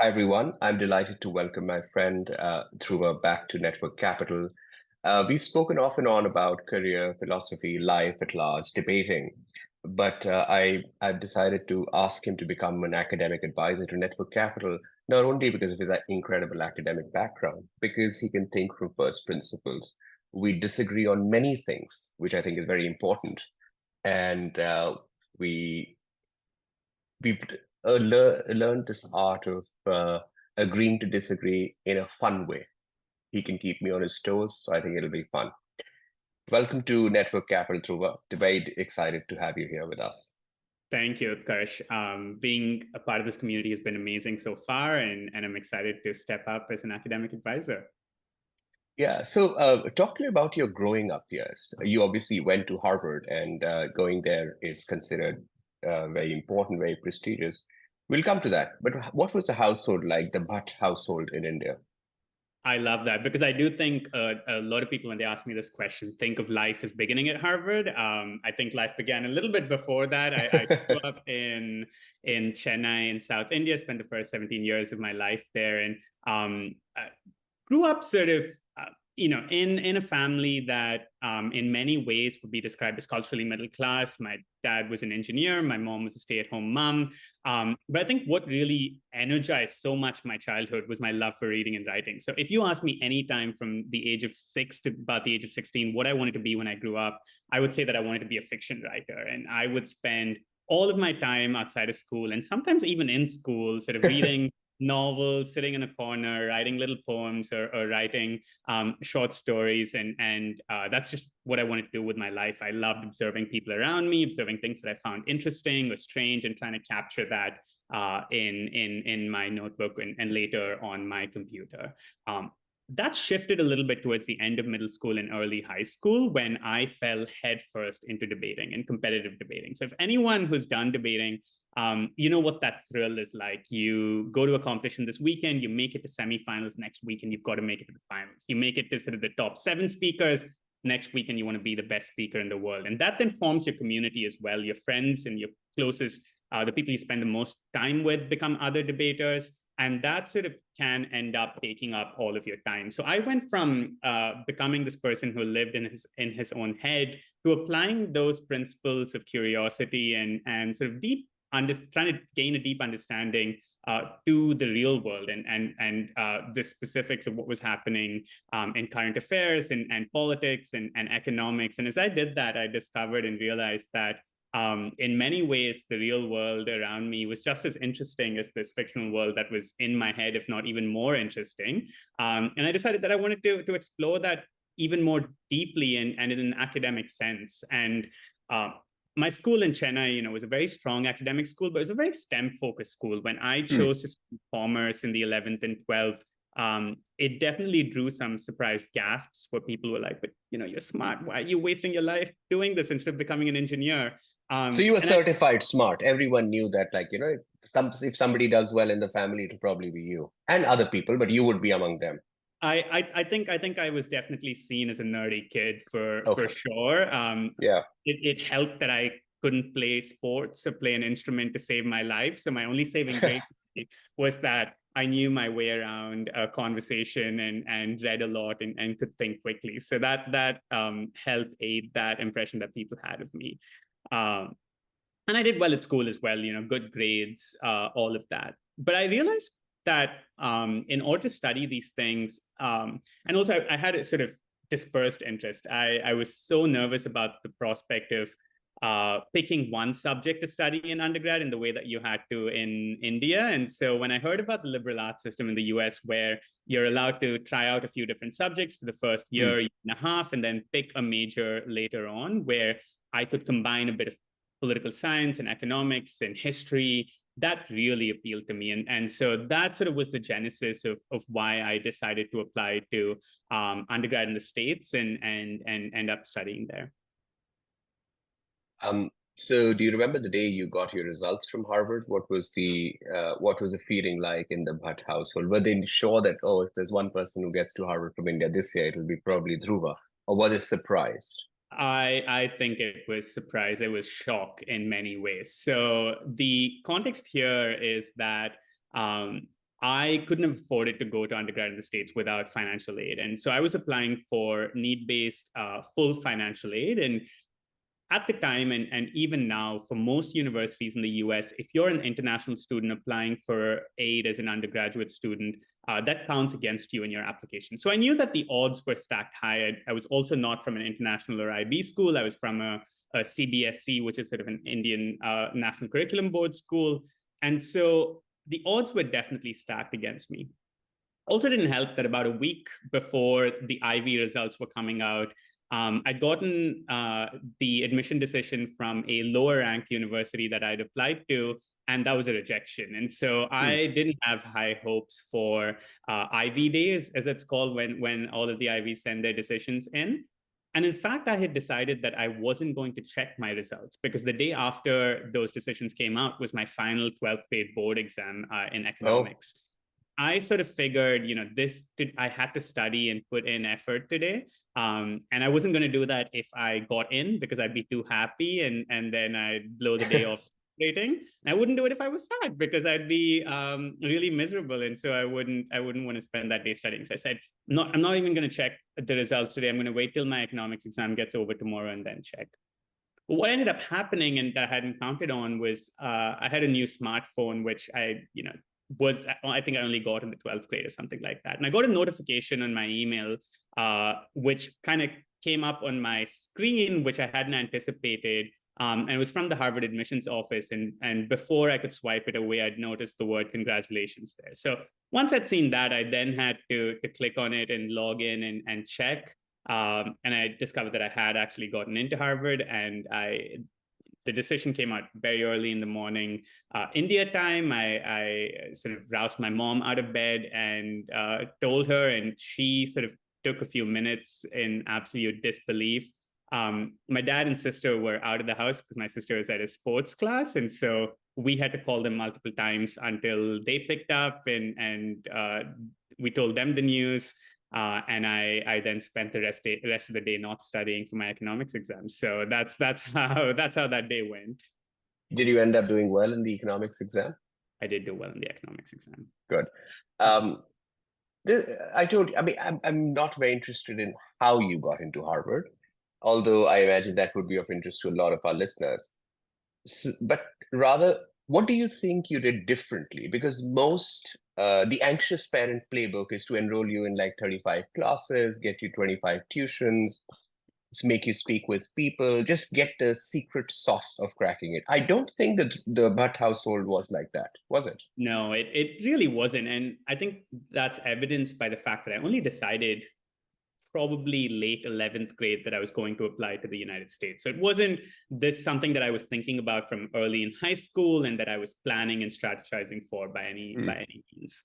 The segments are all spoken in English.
Hi, everyone. I'm delighted to welcome my friend Dhruva back to Network Capital. We've spoken off and on about career, philosophy, life at large, debating, but I've decided to ask him to become an academic advisor to Network Capital, not only because of his incredible academic background, because he can think from first principles. We disagree on many things, which I think is very important, and we we've learned this art of agreeing to disagree in a fun way. He can keep me on his toes, so I think it'll be fun. Welcome to Network Capital, Dhruva. Very excited to have you here with us. Thank you, Utkarsh. Being a part of this community has been amazing so far, and I'm excited to step up as an academic advisor. Yeah, so talk to me about your growing up years. You obviously went to Harvard, and going there is considered very important, very prestigious. We'll come to that. But what was the household like, the Bhat household in India? I love that because I do think a lot of people, when they ask me this question, think of life as beginning at Harvard. I think life began a little bit before that. I grew up in Chennai in South India, spent the first 17 years of my life there, and grew up sort of in a family that in many ways would be described as culturally middle class. My dad was an engineer, my mom was a stay-at-home mom, but I think what really energized so much my childhood was my love for reading and writing. So if you ask me anytime from the age of 6 to about the age of 16 what I wanted to be when I grew up, I would say that I wanted to be a fiction writer, and I would spend all of my time outside of school and sometimes even in school sort of reading novels, sitting in a corner, writing little poems, or writing short stories, and that's just what I wanted to do with my life. I loved observing people around me, observing things that I found interesting or strange, and trying to capture that in my notebook and later on my computer. That shifted a little bit towards the end of middle school and early high school when I fell headfirst into debating and competitive debating. So if anyone who's done debating, you know what that thrill is like. You go to a competition this weekend, you make it to semifinals next weekend, you've got to make it to the finals. You make it to sort of the top 7 speakers. Next weekend, you want to be the best speaker in the world. And that then forms your community as well. Your friends and your closest, the people you spend the most time with become other debaters. And that sort of can end up taking up all of your time. So I went from becoming this person who lived in his own head to applying those principles of curiosity and sort of trying to gain a deep understanding to the real world and the specifics of what was happening in current affairs and politics and economics. And as I did that, I discovered and realized that in many ways, the real world around me was just as interesting as this fictional world that was in my head, if not even more interesting. And I decided that I wanted to explore that even more deeply and in an academic sense. And my school in Chennai, was a very strong academic school, but it was a very STEM-focused school. When I chose to study commerce in the 11th and 12th, it definitely drew some surprised gasps where people were like, but you're smart. Why are you wasting your life doing this instead of becoming an engineer? So you were And I, certified smart. Everyone knew that, like, if somebody does well in the family, it'll probably be you and other people, but you would be among them. I think I was definitely seen as a nerdy kid for Okay. sure. Yeah. It helped that I couldn't play sports or play an instrument to save my life. So my only saving grace was that I knew my way around a conversation and read a lot and could think quickly. So that helped aid that impression that people had of me. Um, and I did well at school as well, good grades, all of that. But I realized that in order to study these things, and also I had a sort of dispersed interest. I was so nervous about the prospect of picking one subject to study in undergrad in the way that you had to in India. And so when I heard about the liberal arts system in the US, where you're allowed to try out a few different subjects for the first year and a half, and then pick a major later on, where I could combine a bit of political science and economics and history, that really appealed to me. And so that sort of was the genesis of why I decided to apply to undergrad in the States and end up studying there. So do you remember the day you got your results from Harvard? What was the feeling like in the Bhatt household? Were they sure that, oh, if there's one person who gets to Harvard from India this year, it will be probably Dhruva? Or were they surprised? I think it was surprise. It was shock in many ways. So the context here is that I couldn't have afforded to go to undergrad in the States without financial aid. And so I was applying for need-based full financial aid. And at the time, and even now, for most universities in the US, if you're an international student applying for aid as an undergraduate student, that counts against you in your application. So I knew that the odds were stacked high. I was also not from an international or IB school. I was from a CBSC, which is sort of an Indian National Curriculum Board school. And so the odds were definitely stacked against me. Also didn't help that about a week before the IB results were coming out, I'd gotten the admission decision from a lower ranked university that I'd applied to, and that was a rejection. And so I didn't have high hopes for IB days, as it's called, when all of the IVs send their decisions in. And in fact, I had decided that I wasn't going to check my results because the day after those decisions came out was my final 12th grade board exam in economics. Oh. I sort of figured, I had to study and put in effort today. And I wasn't going to do that if I got in because I'd be too happy and then I'd blow the day off celebrating. And I wouldn't do it if I was sad because I'd be really miserable. And so I wouldn't want to spend that day studying. So I said, I'm not even going to check the results today. I'm going to wait till my economics exam gets over tomorrow and then check. But what ended up happening and that I hadn't counted on was I had a new smartphone, which I think I only got in the 12th grade or something like that. And I got a notification on my email, which kind of came up on my screen, which I hadn't anticipated. And it was from the Harvard admissions office. And before I could swipe it away, I'd noticed the word congratulations there. So once I'd seen that, I then had to click on it and log in and check. And I discovered that I had actually gotten into Harvard, and the decision came out very early in the morning, India time. I sort of roused my mom out of bed and told her, and she sort of took a few minutes in absolute disbelief. My dad and sister were out of the house because my sister was at a sports class. And so we had to call them multiple times until they picked up and we told them the news. And I then spent the rest of the day not studying for my economics exam. So that's how that day went. Did you end up doing well in the economics exam? I did do well in the economics exam. Good. I'm not very interested in how you got into Harvard, although I imagine that would be of interest to a lot of our listeners. But rather, what do you think you did differently? Because the anxious parent playbook is to enroll you in like 35 classes, get you 25 tuitions, make you speak with people, just get the secret sauce of cracking it. I don't think that the Bhat household was like that, was it? No, it really wasn't. And I think that's evidenced by the fact that I only decided probably late 11th grade that I was going to apply to the United States. So it wasn't something that I was thinking about from early in high school and that I was planning and strategizing for by any means.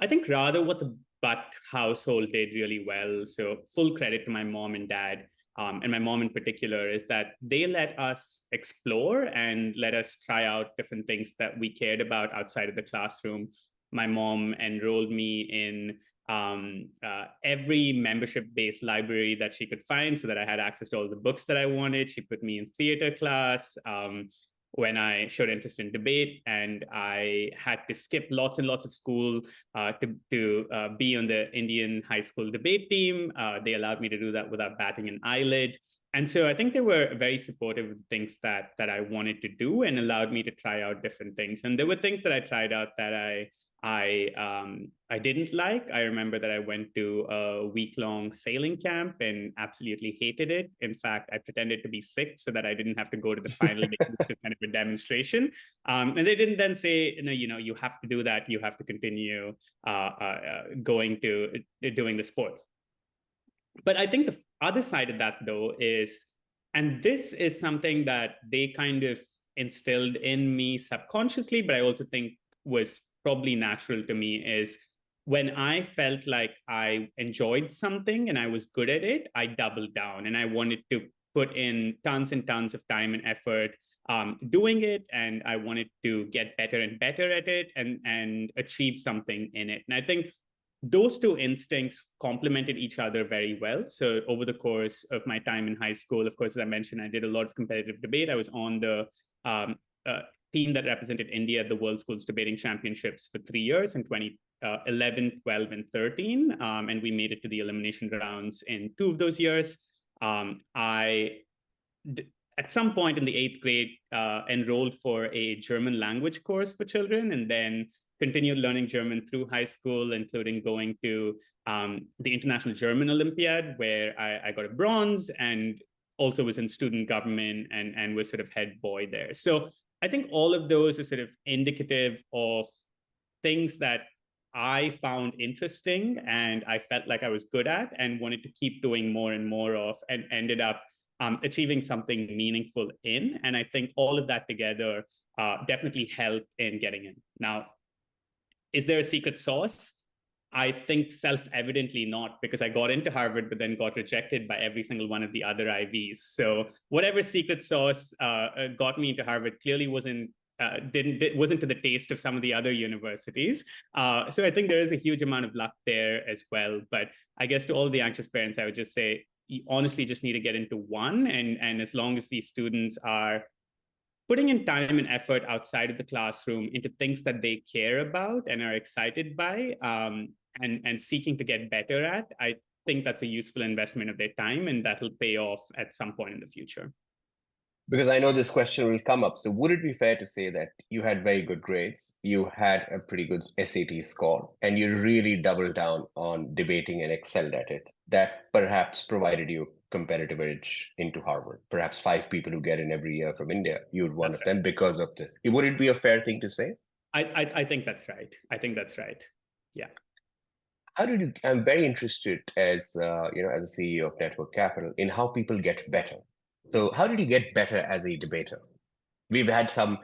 I think rather what the Bhat household did really well, so full credit to my mom and dad, and my mom in particular, is that they let us explore and let us try out different things that we cared about outside of the classroom. My mom enrolled me in every membership-based library that she could find so that I had access to all the books that I wanted. She put me in theater class when I showed interest in debate, and I had to skip lots and lots of school to be on the Indian high school debate team. They allowed me to do that without batting an eyelid. And so I think they were very supportive of the things that I wanted to do and allowed me to try out different things. And there were things that I tried out that I didn't like. I remember that I went to a week-long sailing camp and absolutely hated it. In fact, I pretended to be sick so that I didn't have to go to the final day, which is kind of a demonstration. And they didn't then say, no, you have to do that. You have to continue doing the sport. But I think the other side of that, though, is, and this is something that they kind of instilled in me subconsciously, but I also think was probably natural to me, is when I felt like I enjoyed something and I was good at it, I doubled down and I wanted to put in tons and tons of time and effort doing it. And I wanted to get better and better at it and achieve something in it. And I think those two instincts complemented each other very well. So over the course of my time in high school, of course, as I mentioned, I did a lot of competitive debate. I was on the team that represented India at the World Schools Debating Championships for 3 years in 2011, 12, and 13. And we made it to the elimination rounds in 2 of those years. At some point in the 8th grade, enrolled for a German language course for children, and then continued learning German through high school, including going to the International German Olympiad, where I got a bronze, and also was in student government and was sort of head boy there. So I think all of those are sort of indicative of things that I found interesting and I felt like I was good at and wanted to keep doing more and more of, and ended up achieving something meaningful in. And I think all of that together definitely helped in getting in. Now, is there a secret sauce? I think self-evidently not, because I got into Harvard, but then got rejected by every single one of the other IVs. So whatever secret sauce got me into Harvard clearly wasn't to the taste of some of the other universities. So I think there is a huge amount of luck there as well. But I guess to all the anxious parents, I would just say, you honestly just need to get into one. And as long as these students are putting in time and effort outside of the classroom into things that they care about and are excited by, and seeking to get better at, I think that's a useful investment of their time, and that'll pay off at some point in the future. Because I know this question will come up. So would it be fair to say that you had very good grades, you had a pretty good SAT score, and you really doubled down on debating and excelled at it? That perhaps provided you competitive edge into Harvard. Perhaps 5 people who get in every year from India, you'd one of them because of this. Would it be a fair thing to say? I think that's right. I think that's right. Yeah. How did you? I'm very interested as as a CEO of Network Capital in how people get better. So how did you get better as a debater? We've had some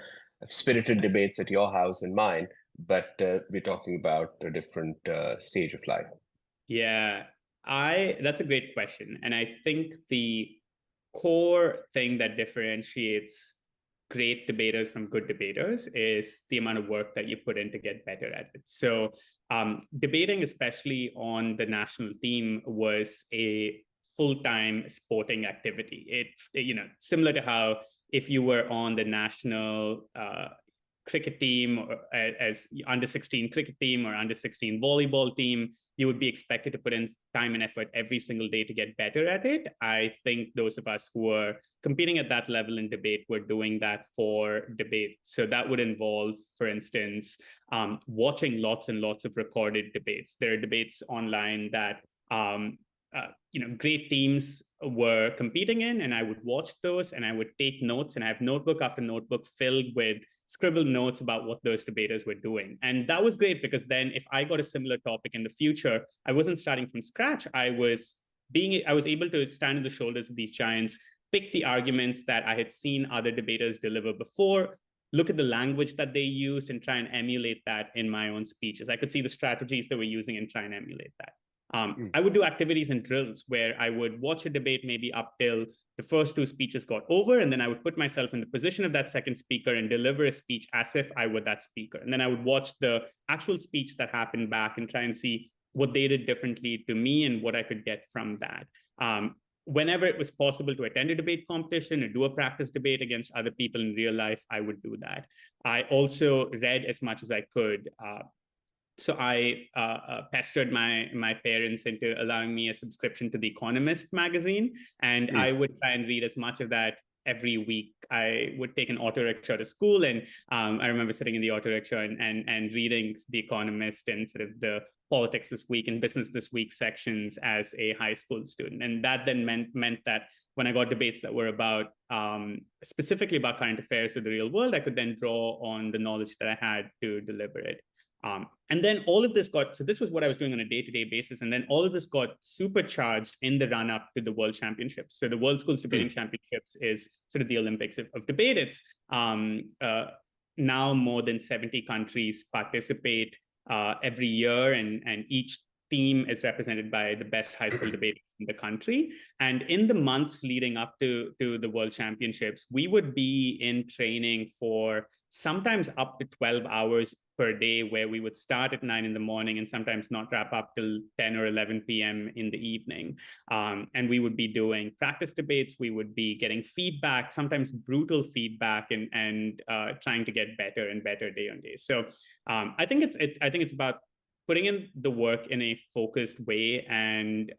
spirited debates at your house and mine, but we're talking about a different stage of life. Yeah, that's a great question. And I think the core thing that differentiates great debaters from good debaters is the amount of work that you put in to get better at it. So debating, especially on the national team, was a full-time sporting activity. It similar to how if you were on the national cricket team, or as under 16 cricket team or under 16 volleyball team, you would be expected to put in time and effort every single day to get better at it. I think those of us who are competing at that level in debate were doing that for debate. So that would involve, for instance, watching lots and lots of recorded debates. There are debates online that great teams were competing in, and I would watch those and I would take notes, and I have notebook after notebook filled with scribbled notes about what those debaters were doing. And that was great, because then if I got a similar topic in the future, I wasn't starting from scratch. I was able to stand on the shoulders of these giants, pick the arguments that I had seen other debaters deliver before, look at the language that they use, and try and emulate that in my own speeches. I could see the strategies they were using and try and emulate that. I would do activities and drills where I would watch a debate maybe up till the first 2 speeches got over, and then I would put myself in the position of that second speaker and deliver a speech as if I were that speaker. And then I would watch the actual speech that happened back and try and see what they did differently to me and what I could get from that. Whenever it was possible to attend a debate competition or do a practice debate against other people in real life, I would do that. I also read as much as I could. So I pestered my parents into allowing me a subscription to The Economist magazine, and I would try and read as much of that every week. I would take an auto rickshaw to school, and I remember sitting in the auto rickshaw and reading The Economist and sort of the Politics This Week and Business This Week sections as a high school student. And that then meant that when I got debates that were about specifically about current affairs or the real world, I could then draw on the knowledge that I had to deliver it. And then all of this so this was what I was doing on a day-to-day basis. And then all of this got supercharged in the run-up to the World Championships. So the World Schools Debating Championships is sort of the Olympics of debate. It's now more than 70 countries participate every year, and each team is represented by the best high school debaters in the country. And in the months leading up to the World Championships, we would be in training for sometimes up to 12 hours per day where we would start at 9 in the morning and sometimes not wrap up till 10 or 11 p.m. in the evening. And we would be doing practice debates. We would be getting feedback, sometimes brutal feedback, and trying to get better and better day on day. So I think it's about putting in the work in a focused way and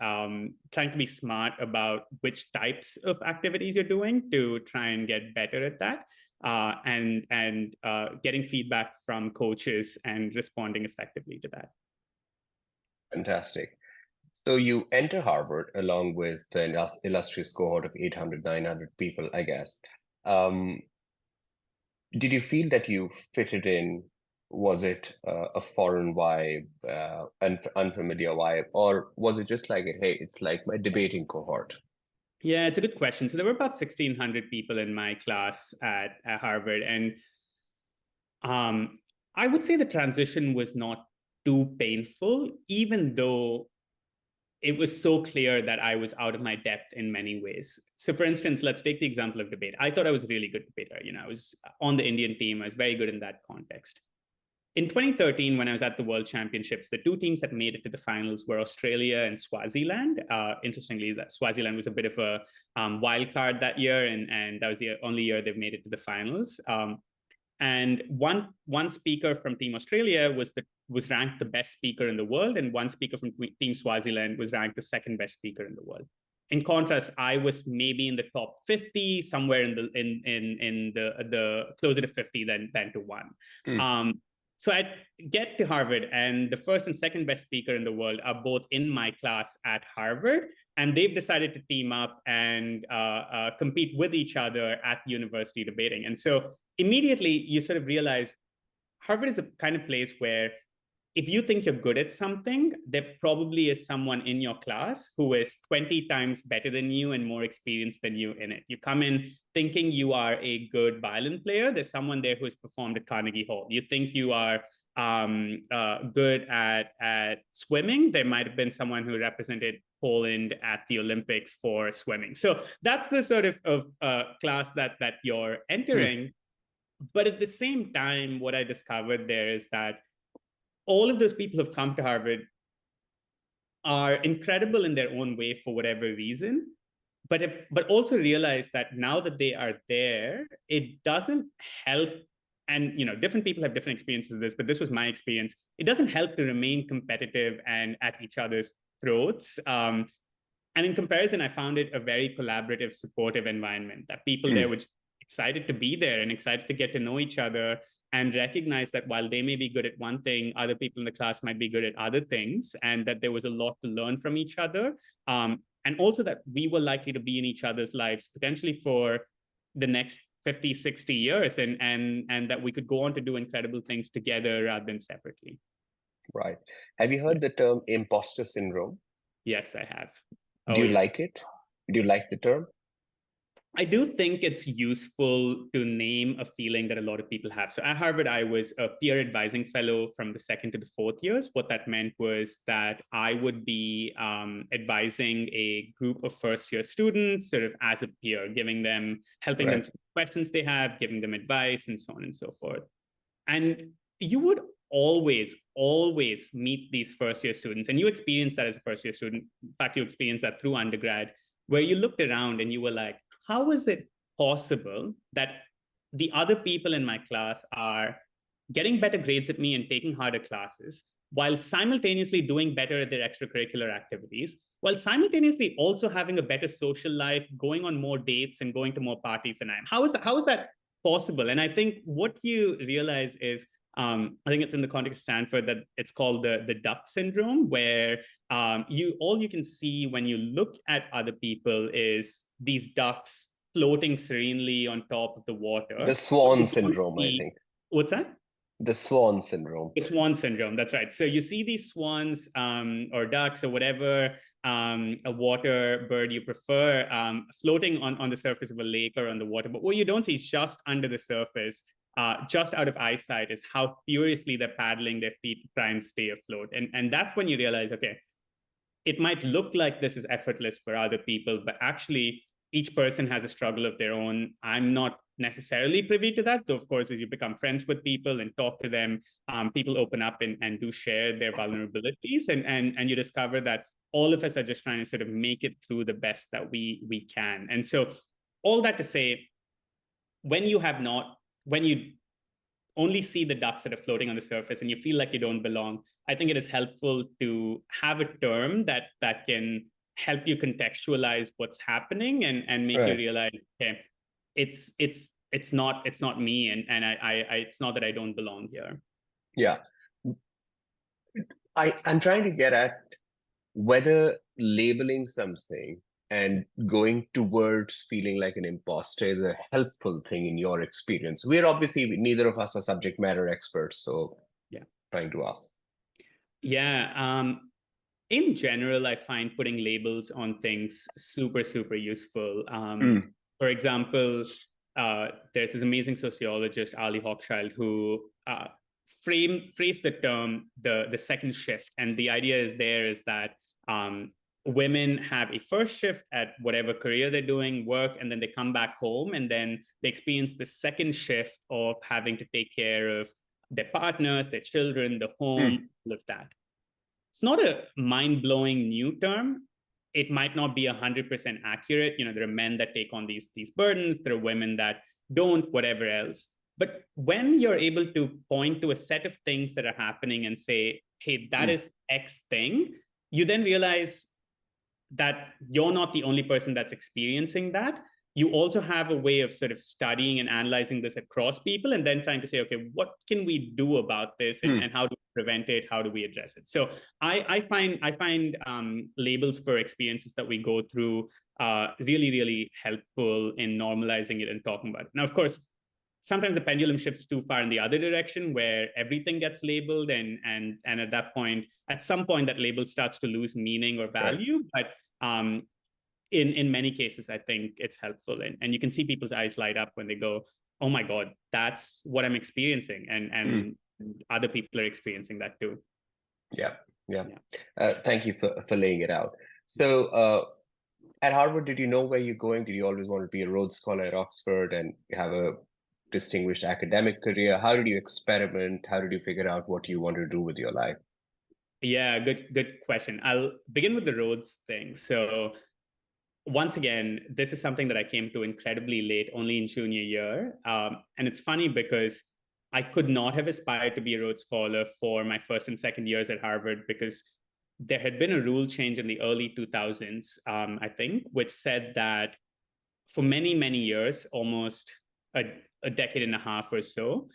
trying to be smart about which types of activities you're doing to try and get better at that, and getting feedback from coaches and responding effectively to that. Fantastic. So you enter Harvard along with an illustrious cohort of 800, 900 people, I guess. Did you feel that you fitted in? Was it a foreign vibe, unfamiliar vibe, or was it just like, hey, it's like my debating cohort? Yeah, it's a good question. So there were about 1,600 people in my class at Harvard, and I would say the transition was not too painful, even though it was so clear that I was out of my depth in many ways. So for instance, let's take the example of debate. I thought I was a really good debater. I was on the Indian team. I was very good in that context. In 2013, when I was at the World Championships, the two teams that made it to the finals were Australia and Swaziland. Interestingly, that Swaziland was a bit of a wild card that year, and that was the only year they've made it to the finals. And one speaker from Team Australia was ranked the best speaker in the world, and one speaker from Team Swaziland was ranked the second best speaker in the world. In contrast, I was maybe in the top 50, somewhere in the closer to 50 than to one. So I get to Harvard, and the first and second best speaker in the world are both in my class at Harvard, and they've decided to team up and compete with each other at university debating. And so immediately you sort of realize Harvard is a kind of place where if you think you're good at something, there probably is someone in your class who is 20 times better than you and more experienced than you in it. You come in thinking you are a good violin player. There's someone there who's performed at Carnegie Hall. You think you are good at swimming. There might have been someone who represented Poland at the Olympics for swimming. So that's the sort of class that you're entering. But at the same time, what I discovered there is that all of those people who've come to Harvard are incredible in their own way for whatever reason, but also realize that now that they are there, it doesn't help. And different people have different experiences of this, but this was my experience. It doesn't help to remain competitive and at each other's throats. And in comparison, I found it a very collaborative, supportive environment that people there were excited to be there and excited to get to know each other and recognize that while they may be good at one thing, other people in the class might be good at other things, and that there was a lot to learn from each other. And also that we were likely to be in each other's lives potentially for the next 50, 60 years, and that we could go on to do incredible things together rather than separately. Right. Have you heard the term imposter syndrome? Yes, I have. Do you like it? Do you like the term? I do think it's useful to name a feeling that a lot of people have. So at Harvard, I was a peer advising fellow from the second to the fourth years. What that meant was that I would be advising a group of first-year students sort of as a peer, helping them with questions they have, giving them advice, and so on and so forth. And you would always meet these first-year students, and you experience that as a first-year student. In fact, you experienced that through undergrad, where you looked around and you were like, how is it possible that the other people in my class are getting better grades at me and taking harder classes while simultaneously doing better at their extracurricular activities, while simultaneously also having a better social life, going on more dates and going to more parties than I am? How is that possible? And I think what you realize is, I think it's in the context of Stanford that it's called the duck syndrome, where all you can see when you look at other people is these ducks floating serenely on top of the water. The swan syndrome, I think. What's that? The swan syndrome. The swan syndrome, that's right. So you see these swans or ducks or whatever a water bird you prefer floating on the surface of a lake or on the water. But what you don't see just under the surface, just out of eyesight, is how furiously they're paddling their feet to try and stay afloat. And that's when you realize, okay, it might look like this is effortless for other people, but actually each person has a struggle of their own. I'm not necessarily privy to that. Though, of course, as you become friends with people and talk to them, people open up and do share their vulnerabilities, and you discover that all of us are just trying to sort of make it through the best that we can. And so, all that to say, when you only see the ducks that are floating on the surface and you feel like you don't belong, I think it is helpful to have a term that can help you contextualize what's happening and make you realize, okay, it's not me, and I it's not that I don't belong here. Yeah. I'm trying to get at whether labeling something and going towards feeling like an imposter is a helpful thing in your experience. We're obviously, neither of us are subject matter experts, so yeah, trying to ask. Yeah. In general, I find putting labels on things super, super useful. For example, there's this amazing sociologist, Ali Hochschild, who phrased the term the second shift. And the idea is that women have a first shift at whatever career they're doing, work, and then they come back home, and then they experience the second shift of having to take care of their partners, their children, the home, all of that. It's not a mind-blowing new term. It might not be 100% accurate. There are men that take on these burdens. There are women that don't, whatever else. But when you're able to point to a set of things that are happening and say, hey, that is X thing, you then realize that you're not the only person that's experiencing that. You also have a way of sort of studying and analyzing this across people, and then trying to say, okay, what can we do about this, and how do we prevent it? How do we address it? So I find labels for experiences that we go through really, really helpful in normalizing it and talking about it. Now, of course, sometimes the pendulum shifts too far in the other direction, where everything gets labeled, and at some point that label starts to lose meaning or value. But in many cases, I think it's helpful, and you can see people's eyes light up when they go, oh my God, that's what I'm experiencing, and other people are experiencing that too. Yeah. Thank you for laying it out. So at Harvard, did you know where you're going? Did you always want to be a Rhodes Scholar at Oxford and have a distinguished academic career? How did you experiment? How did you figure out what you want to do with your life? Yeah, good question. I'll begin with the Rhodes thing. So once again, this is something that I came to incredibly late, only in junior year. And it's funny because I could not have aspired to be a Rhodes Scholar for my first and second years at Harvard, because there had been a rule change in the early 2000s, I think, which said that for many, many years, almost a decade and a half or so,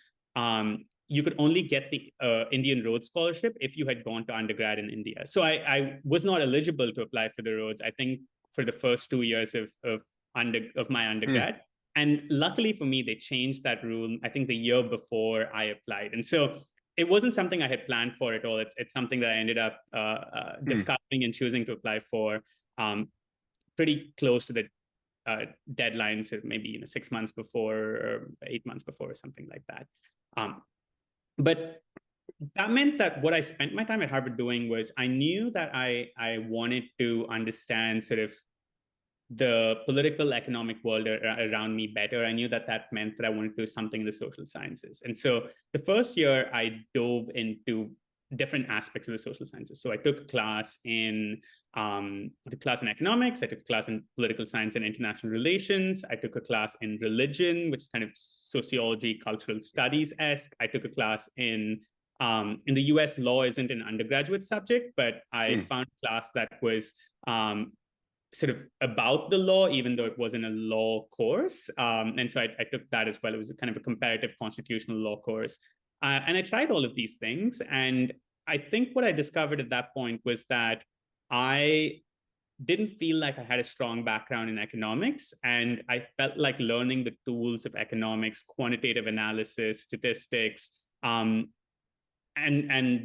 you could only get the Indian Rhodes Scholarship if you had gone to undergrad in India. So I was not eligible to apply for the Rhodes, I think, for the first 2 years of my undergrad. And luckily for me, they changed that rule, I think, the year before I applied. And so it wasn't something I had planned for at all. It's something that I ended up discovering and choosing to apply for pretty close to the deadline, so maybe 6 months before or 8 months before or something like that. But that meant that what I spent my time at Harvard doing was, I knew that I wanted to understand sort of the political economic world around me better. I knew that meant that I wanted to do something in the social sciences. And so the first year I dove into different aspects of the social sciences. So I took a class in economics. I took a class in political science and international relations. I took a class in religion, which is kind of sociology, cultural studies-esque. I took a class in the US, law isn't an undergraduate subject, but I found a class that was sort of about the law, even though it wasn't a law course. And so I took that as well. It was a kind of a comparative constitutional law course. And I tried all of these things. And I think what I discovered at that point was that I didn't feel like I had a strong background in economics. And I felt like learning the tools of economics, quantitative analysis, statistics, and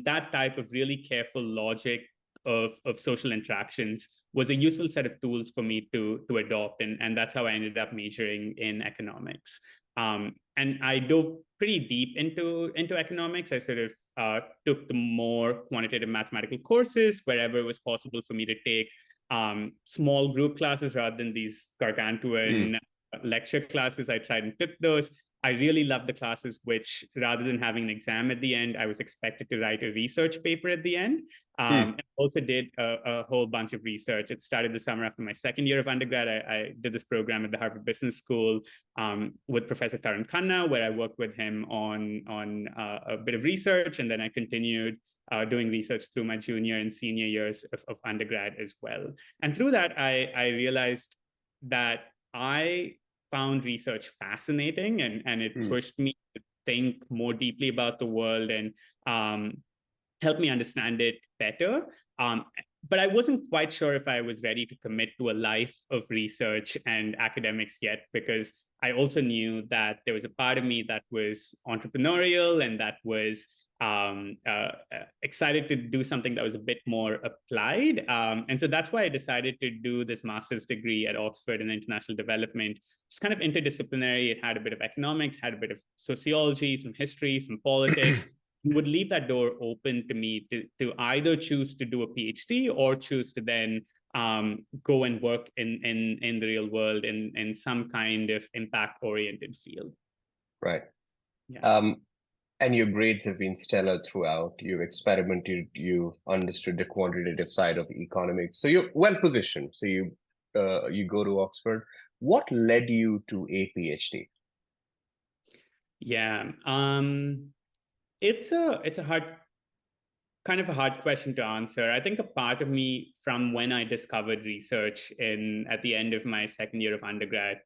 that type of really careful logic of social interactions was a useful set of tools for me to adopt. And that's how I ended up majoring in economics. And I dove pretty deep into economics. I sort of took the more quantitative mathematical courses wherever it was possible for me to take small group classes rather than these gargantuan lecture classes. I tried and took those. I really loved the classes, which rather than having an exam at the end, I was expected to write a research paper at the end. And also did a whole bunch of research. It started the summer after my second year of undergrad. I did this program at the Harvard Business School with Professor Tarun Khanna, where I worked with him on a bit of research. And then I continued doing research through my junior and senior years of undergrad as well. And through that, I realized that I found research fascinating, and it pushed me to think more deeply about the world and helped me understand it better. But I wasn't quite sure if I was ready to commit to a life of research and academics yet, because I also knew that there was a part of me that was entrepreneurial and that was excited to do something that was a bit more applied. And so that's why I decided to do this master's degree at Oxford in international development. It's kind of interdisciplinary. It had a bit of economics, had a bit of sociology, some history, some politics. Would leave that door open to me to either choose to do a PhD or choose to then go and work in the real world in some kind of impact-oriented field. Right. Yeah. And your grades have been stellar throughout. You've experimented, you've understood the quantitative side of economics. So you're well positioned. So you go to Oxford. What led you to a PhD? Yeah. It's a hard question to answer. I think a part of me from when I discovered research at the end of my second year of undergrad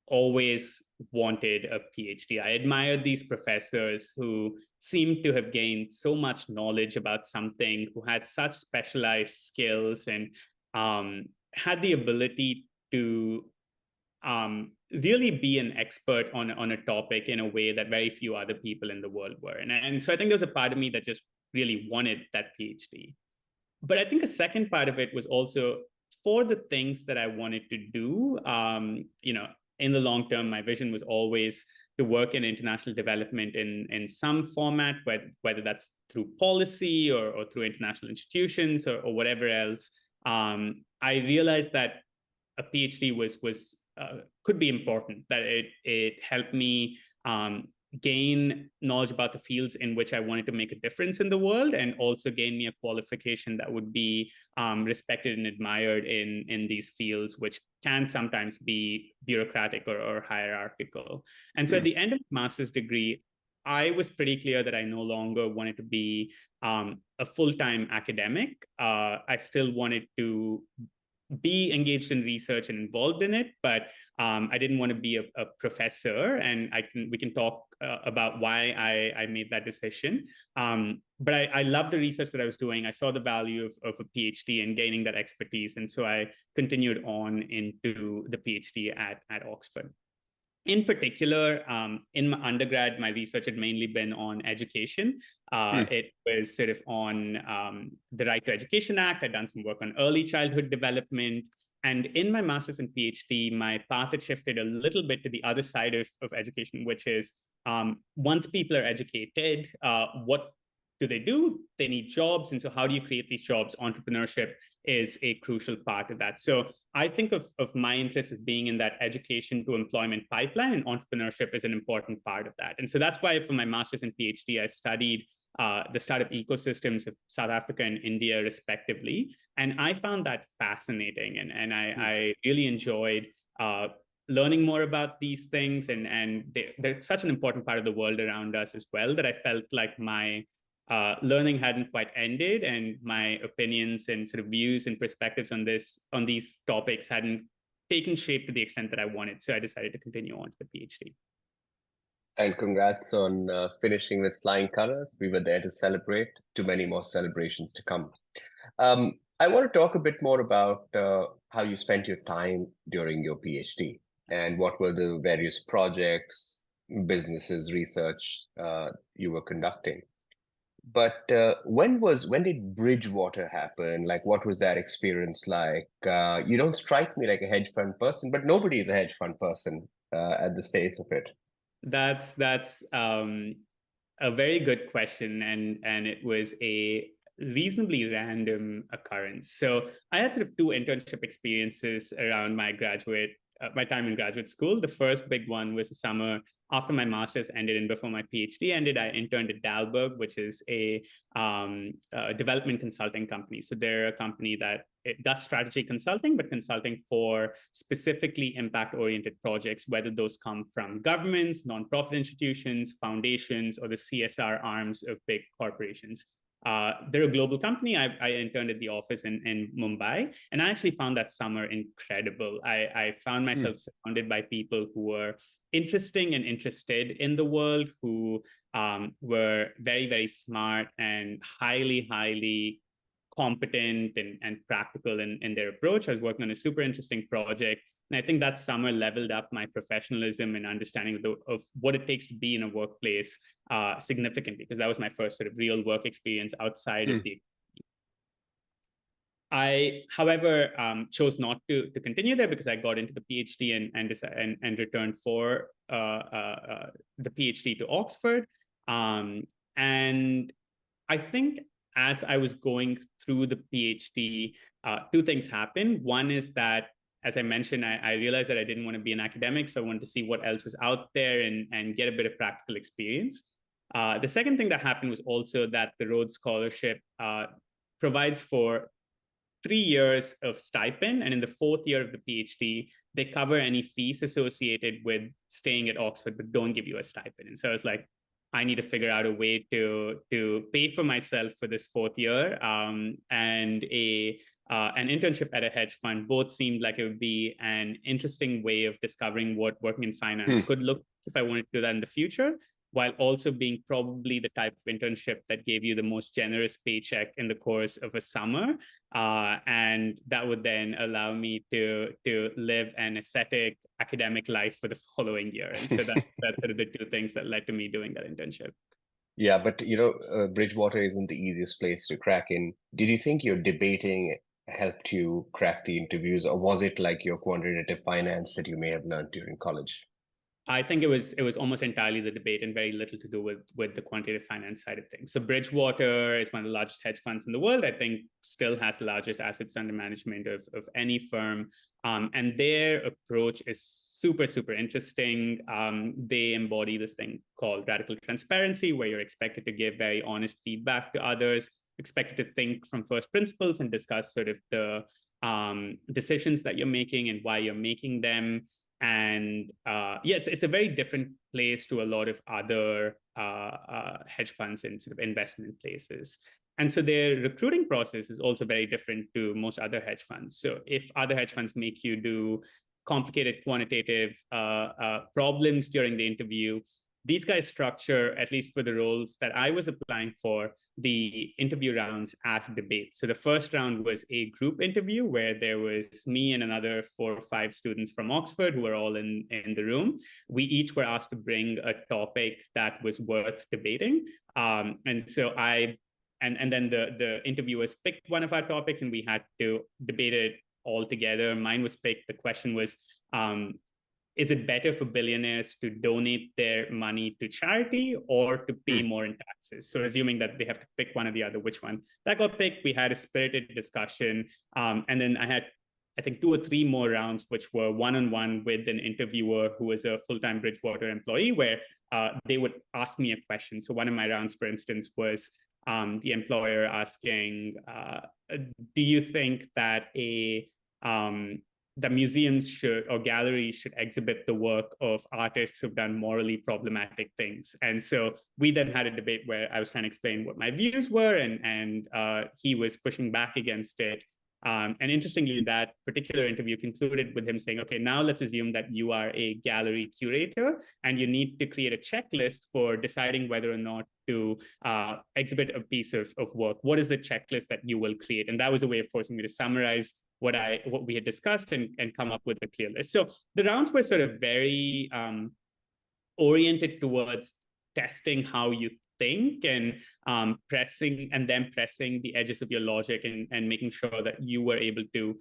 always wanted a PhD. I admired these professors who seemed to have gained so much knowledge about something, who had such specialized skills and had the ability to really be an expert on a topic in a way that very few other people in the world were. And so I think there was a part of me that just really wanted that PhD. But I think a second part of it was also for the things that I wanted to do. In the long term, my vision was always to work in international development in some format, whether that's through policy or through international institutions or whatever else. I realized that a PhD was could be important, that it helped me gain knowledge about the fields in which I wanted to make a difference in the world, and also gain me a qualification that would be respected and admired in these fields, which can sometimes be bureaucratic or hierarchical. And so at the end of the master's degree, I was pretty clear that I no longer wanted to be a full-time academic. I still wanted to be engaged in research and involved in it, but I didn't want to be a professor, and we can talk about why I made that decision. But I loved the research that I was doing. I saw the value of a PhD and gaining that expertise, and so I continued on into the PhD at Oxford. In particular, in my undergrad, my research had mainly been on education. It was sort of on the Right to Education Act. I'd done some work on early childhood development. And in my master's and PhD, my path had shifted a little bit to the other side of education, which is once people are educated, what do they do? They need jobs. And so how do you create these jobs? Entrepreneurship is a crucial part of that. So I think of my interest as being in that education to employment pipeline, and entrepreneurship is an important part of that. And so that's why for my master's and PhD, I studied the startup ecosystems of South Africa and India, respectively. And I found that fascinating. And I really enjoyed learning more about these things. And they're such an important part of the world around us as well, that I felt like my learning hadn't quite ended, and my opinions and sort of views and perspectives on these topics hadn't taken shape to the extent that I wanted. So I decided to continue on to the PhD. And congrats on finishing with flying colors. We were there to celebrate. Too many more celebrations to come. I want to talk a bit more about how you spent your time during your PhD, and what were the various projects, businesses, research you were conducting. But when did Bridgewater happen? Like, what was that experience like? You don't strike me like a hedge fund person, but nobody is a hedge fund person at the face of it. That's a very good question, and it was a reasonably random occurrence. So I had sort of two internship experiences around my graduate my time in graduate school. The first big one was the summer after my master's ended and before my PhD ended. I interned at Dalberg, which is a development consulting company. So they're a company that it does strategy consulting, but consulting for specifically impact-oriented projects, whether those come from governments, nonprofit institutions, foundations, or the CSR arms of big corporations. They're a global company. I interned at the office in Mumbai, and I actually found that summer incredible. I found myself surrounded by people who were interesting and interested in the world, who were very, very smart and highly competent and practical in their approach. I was working on a super interesting project. And I think that summer leveled up my professionalism and understanding of what it takes to be in a workplace significantly, because that was my first sort of real work experience outside of the. I, however, chose not to continue there because I got into the PhD and returned for the PhD to Oxford. And I think as I was going through the PhD, two things happened. One is that, as I mentioned, I realized that I didn't want to be an academic, so I wanted to see what else was out there and get a bit of practical experience. The second thing that happened was also that the Rhodes Scholarship provides for 3 years of stipend, and in the 4th year of the PhD, they cover any fees associated with staying at Oxford, but don't give you a stipend. And so I was like, I need to figure out a way to pay for myself for this 4th year, and an internship at a hedge fund. Both seemed like it would be an interesting way of discovering what working in finance could look like if I wanted to do that in the future, while also being probably the type of internship that gave you the most generous paycheck in the course of a summer. And that would then allow me to live an ascetic academic life for the following year. And so that's sort of the two things that led to me doing that internship. Yeah, but Bridgewater isn't the easiest place to crack in. Did you think your debating helped you crack the interviews, or was it like your quantitative finance that you may have learned during college? I think it was almost entirely the debate and very little to do with the quantitative finance side of things. So Bridgewater is one of the largest hedge funds in the world. I think still has the largest assets under management of any firm. And their approach is super, super interesting. They embody this thing called radical transparency, where you're expected to give very honest feedback to others, expected to think from first principles and discuss sort of the decisions that you're making and why you're making them. And it's a very different place to a lot of other hedge funds and sort of investment places. And so their recruiting process is also very different to most other hedge funds. So if other hedge funds make you do complicated quantitative problems during the interview, these guys structure, at least for the roles that I was applying for, the interview rounds as debates. So the first round was a group interview where there was me and another 4 or 5 students from Oxford who were all in the room. We each were asked to bring a topic that was worth debating. And then the interviewers picked one of our topics and we had to debate it all together. Mine was picked. The question was, is it better for billionaires to donate their money to charity or to pay more in taxes? So assuming that they have to pick one or the other, which one? That got picked. We had a spirited discussion. And then I had, I think, 2 or 3 more rounds, which were one-on-one with an interviewer who was a full-time Bridgewater employee, where they would ask me a question. So one of my rounds, for instance, was the employer asking, do you think that the museums should or galleries should exhibit the work of artists who've done morally problematic things? And so we then had a debate where I was trying to explain what my views were, and he was pushing back against it. And interestingly, that particular interview concluded with him saying, okay, now let's assume that you are a gallery curator and you need to create a checklist for deciding whether or not to exhibit a piece of work. What is the checklist that you will create? And that was a way of forcing me to summarize what we had discussed and come up with a clear list. So the rounds were sort of very oriented towards testing how you think and pressing the edges of your logic and making sure that you were able to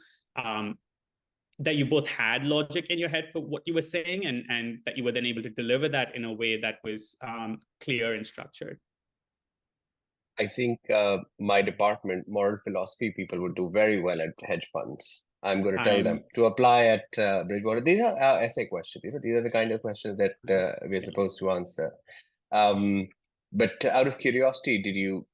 that you both had logic in your head for what you were saying and that you were then able to deliver that in a way that was clear and structured. I think my department, moral philosophy people, would do very well at hedge funds. I'm going to tell them Um, to apply at Bridgewater. These are essay questions. These are the kind of questions that we're supposed to answer. Um, but out of curiosity, did you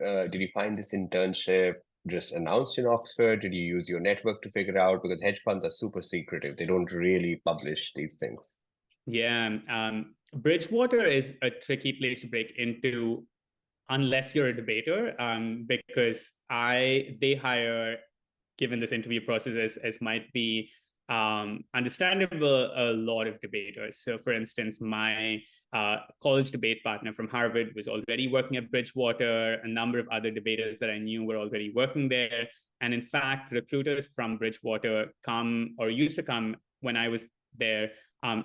find this internship just announced in Oxford? Did you use your network to figure out? Because hedge funds are super secretive; they don't really publish these things. yeah, Bridgewater is a tricky place to break into unless you're a debater, because they hire, given this interview process as might be understandable, a lot of debaters. So for instance, my college debate partner from Harvard was already working at Bridgewater. A number of other debaters that I knew were already working there. And in fact, recruiters from Bridgewater come or used to come when I was there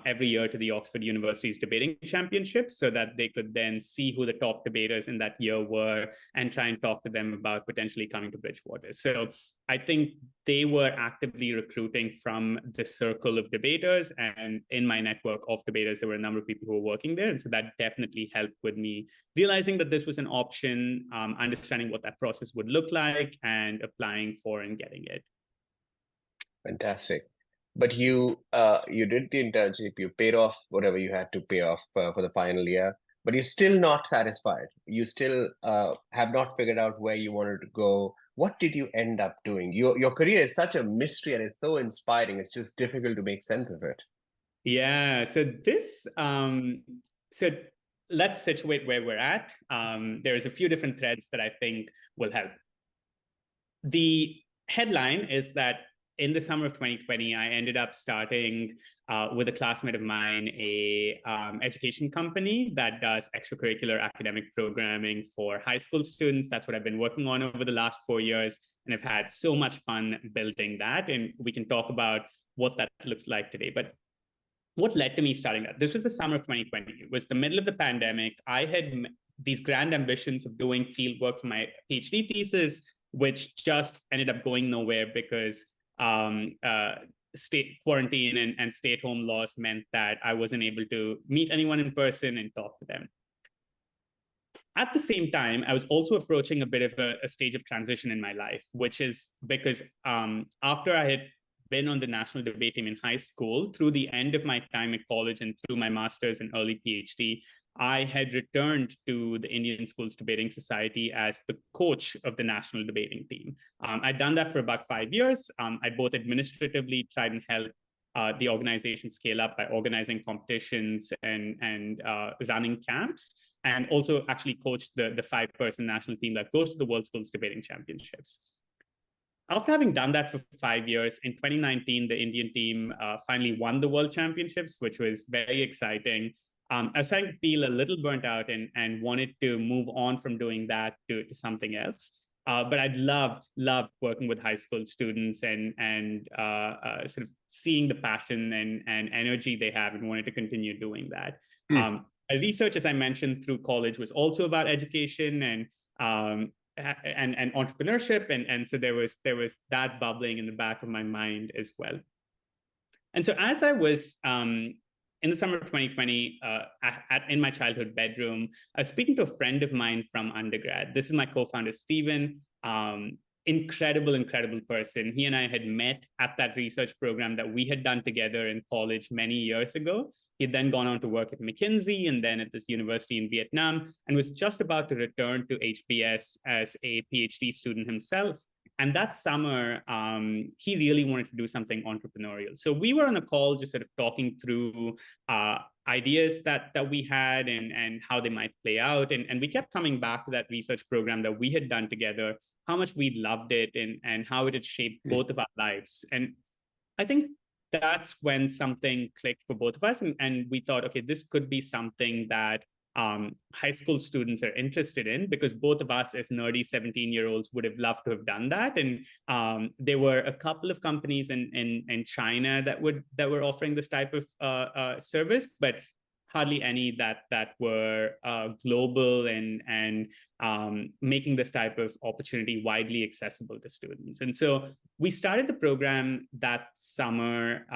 every year to the Oxford University's debating championships so that they could then see who the top debaters in that year were and try and talk to them about potentially coming to Bridgewater. So I think they were actively recruiting from the circle of debaters. And in my network of debaters, there were a number of people who were working there. And so that definitely helped with me realizing that this was an option, understanding what that process would look like, and applying for and getting it. Fantastic. But you did the internship, you paid off whatever you had to pay off for the final year, but you're still not satisfied. You still have not figured out where you wanted to go. What did you end up doing? Your career is such a mystery and it's so inspiring. It's just difficult to make sense of it. Yeah. So let's situate where we're at. There's a few different threads that I think will help. The headline is that in the summer of 2020, I ended up starting with a classmate of mine a education company that does extracurricular academic programming for high school students. That's what I've been working on over the last 4 years, and I've had so much fun building that. And we can talk about what that looks like today. But what led to me starting that? This was the summer of 2020. It was the middle of the pandemic. I had these grand ambitions of doing field work for my PhD thesis, which just ended up going nowhere because state quarantine and stay-at-home laws meant that I wasn't able to meet anyone in person and talk to them. At the same time, I was also approaching a bit of a stage of transition in my life, which is because after I had been on the national debate team in high school, through the end of my time at college and through my master's and early PhD, I had returned to the Indian Schools Debating Society as the coach of the national debating team. I'd done that for about 5 years. I both administratively tried and help the organization scale up by organizing competitions and running camps, and also actually coached the 5-person national team that goes to the World Schools Debating Championships. After having done that for 5 years, in 2019, the Indian team finally won the World Championships, which was very exciting. I was starting to feel a little burnt out and wanted to move on from doing that to something else. But I'd loved working with high school students and sort of seeing the passion and energy they have, and wanted to continue doing that. My research, as I mentioned, through college was also about education and entrepreneurship, and so there was that bubbling in the back of my mind as well. And so as I was in the summer of 2020, in my childhood bedroom, I was speaking to a friend of mine from undergrad. This is my co-founder, Stephen. Incredible person. He and I had met at that research program that we had done together in college many years ago. He'd then gone on to work at McKinsey and then at this university in Vietnam, and was just about to return to HBS as a PhD student himself. And that summer, he really wanted to do something entrepreneurial. So we were on a call just sort of talking through ideas that we had and how they might play out. And we kept coming back to that research program that we had done together, how much we loved it and how it had shaped both of our lives. And I think that's when something clicked for both of us. And we thought, okay, this could be something that high school students are interested in, because both of us as nerdy 17-year-olds would have loved to have done that. And there were a couple of companies in China that were offering this type of service, but hardly any that were global and making this type of opportunity widely accessible to students. And so we started the program that summer.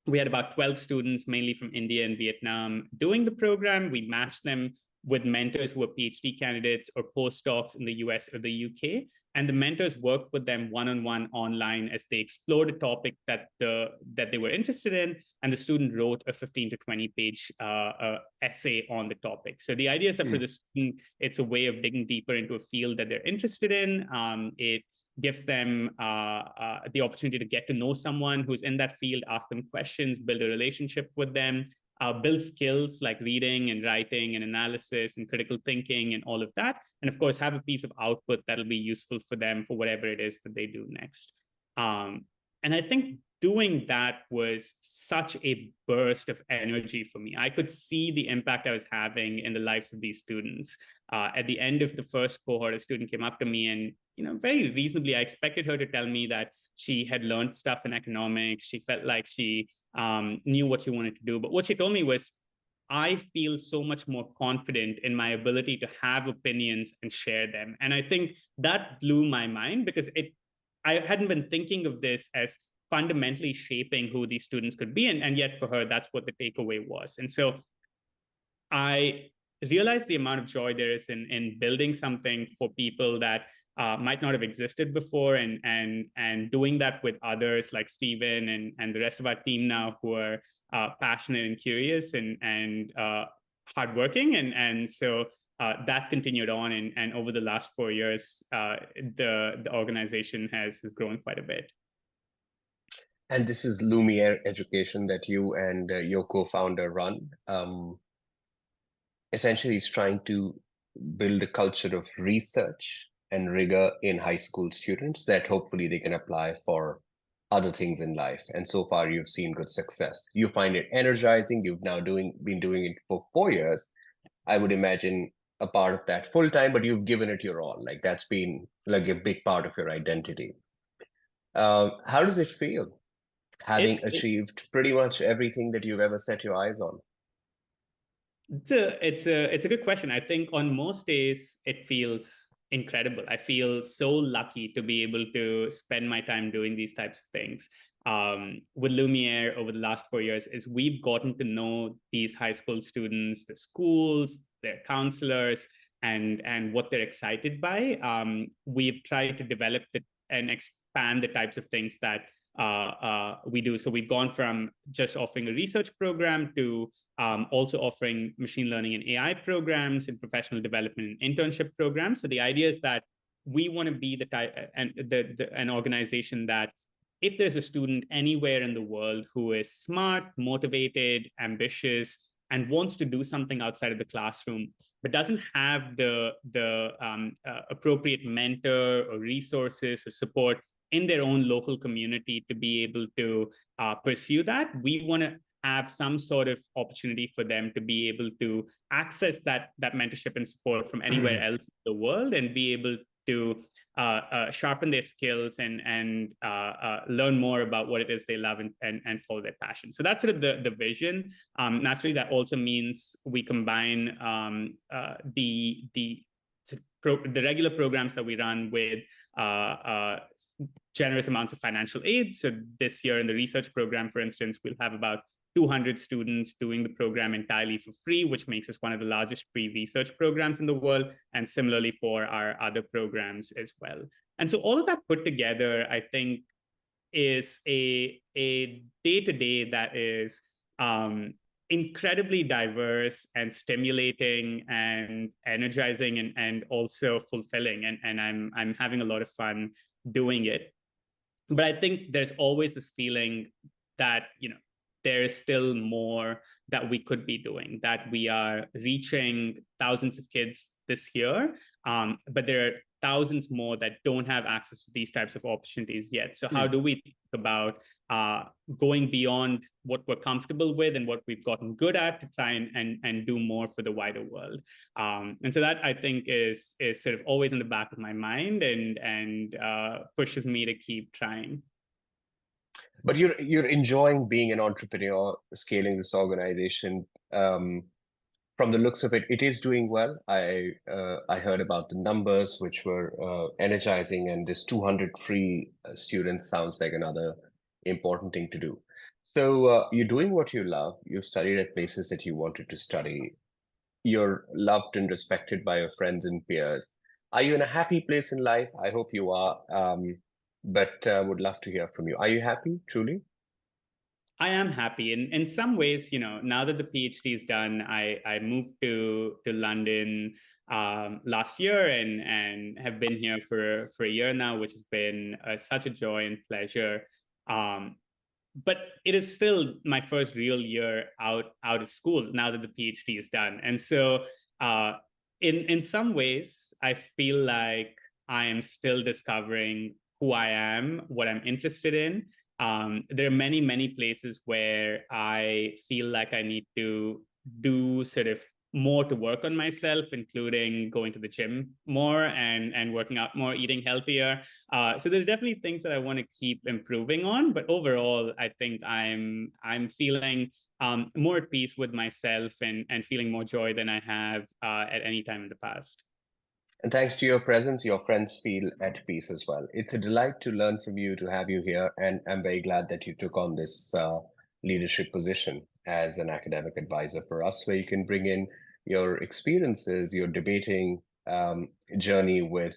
We had about 12 students, mainly from India and Vietnam, doing the program. We matched them with mentors who are PhD candidates or postdocs in the US or the UK. And the mentors worked with them one-on-one online as they explored a topic that they were interested in, and the student wrote a 15 to 20-page essay on the topic. So the idea is that for the student, it's a way of digging deeper into a field that they're interested in. It gives them the opportunity to get to know someone who's in that field, ask them questions, build a relationship with them, build skills like reading and writing and analysis and critical thinking and all of that. And of course, have a piece of output that'll be useful for them for whatever it is that they do next. And I think doing that was such a burst of energy for me. I could see the impact I was having in the lives of these students. At the end of the first cohort, a student came up to me and, very reasonably, I expected her to tell me that she had learned stuff in economics. She felt like she knew what she wanted to do. But what she told me was, I feel so much more confident in my ability to have opinions and share them. And I think that blew my mind, because I hadn't been thinking of this as fundamentally shaping who these students could be. And yet for her, that's what the takeaway was. And so I realized the amount of joy there is in building something for people that might not have existed before, and doing that with others like Stephen and the rest of our team now, who are passionate and curious and hardworking. And so that continued on. And over the last 4 years, the organization has grown quite a bit. And this is Lumiere Education that you and your co-founder run. Essentially, it's trying to build a culture of research and rigor in high school students that hopefully they can apply for other things in life. And so far, you've seen good success. You find it energizing. You've now been doing it for 4 years. I would imagine a part of that full time, but you've given it your all. Like, that's been like a big part of your identity. How does it feel, having achieved pretty much everything that you've ever set your eyes on? It's a good question. I think on most days it feels incredible. I feel so lucky to be able to spend my time doing these types of things. With Lumiere over the last 4 years, is we've gotten to know these high school students, the schools, their counselors, and what they're excited by. We've tried to develop and expand the types of things that we do. So we've gone from just offering a research program to also offering machine learning and AI programs and professional development and internship programs. So the idea is that we want to be the type and an organization that, if there's a student anywhere in the world who is smart, motivated, ambitious, and wants to do something outside of the classroom, but doesn't have the appropriate mentor or resources or support in their own local community to be able to pursue that, we want to have some sort of opportunity for them to be able to access that mentorship and support from anywhere else in the world, and be able to sharpen their skills and learn more about what it is they love and follow their passion. So that's sort of the vision. Naturally, that also means we combine the regular programs that we run with generous amounts of financial aid. So this year in the research program, for instance, we'll have about 200 students doing the program entirely for free, which makes us one of the largest free research programs in the world, and similarly for our other programs as well. And so all of that put together, I think, is a day-to-day that is incredibly diverse and stimulating and energizing and also fulfilling. And I'm having a lot of fun doing it. But I think there's always this feeling that, there is still more that we could be doing, that we are reaching thousands of kids this year, but there are thousands more that don't have access to these types of opportunities yet. So how do we think about going beyond what we're comfortable with and what we've gotten good at to try and do more for the wider world? And so that, I think, is sort of always in the back of my mind and pushes me to keep trying. But you're enjoying being an entrepreneur, scaling this organization. From the looks of it, it is doing well. I heard about the numbers, which were energizing, and this 200 free students sounds like another important thing to do. So you're doing what you love. You studied at places that you wanted to study. you're loved and respected by your friends and peers. Are you in a happy place in life? I hope you are, but would love to hear from you. Are you happy, truly? I am happy. In some ways, now that the PhD is done, I moved to London last year and have been here for a year now, which has been such a joy and pleasure. Um, but it is still my first real year out of school now that the PhD is done, and so in some ways, I feel like I am still discovering who I am, what I'm interested in. There are many places where I feel like I need to do sort of more to work on myself, including going to the gym more and working out more, eating healthier. So there's definitely things that I want to keep improving on, but overall, I think I'm feeling more at peace with myself and feeling more joy than I have at any time in the past. And thanks to your presence, your friends feel at peace as well. It's a delight to learn from you, to have you here, and I'm very glad that you took on this leadership position as an academic advisor for us, where you can bring in your experiences, your debating journey with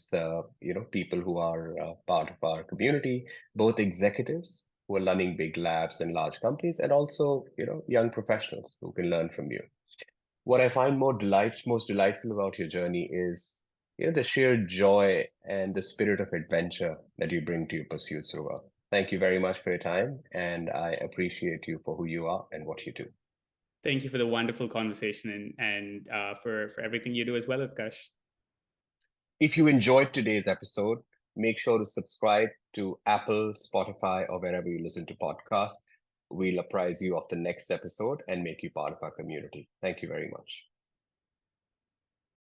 people who are part of our community, both executives who are running big labs and large companies, and also young professionals who can learn from you. What I find most delightful about your journey is, the sheer joy and the spirit of adventure that you bring to your pursuits, Dhruva. Thank you very much for your time, and I appreciate you for who you are and what you do. Thank you for the wonderful conversation and for everything you do as well, Utkarsh. If you enjoyed today's episode, make sure to subscribe to Apple, Spotify, or wherever you listen to podcasts. We'll apprise you of the next episode and make you part of our community. Thank you very much.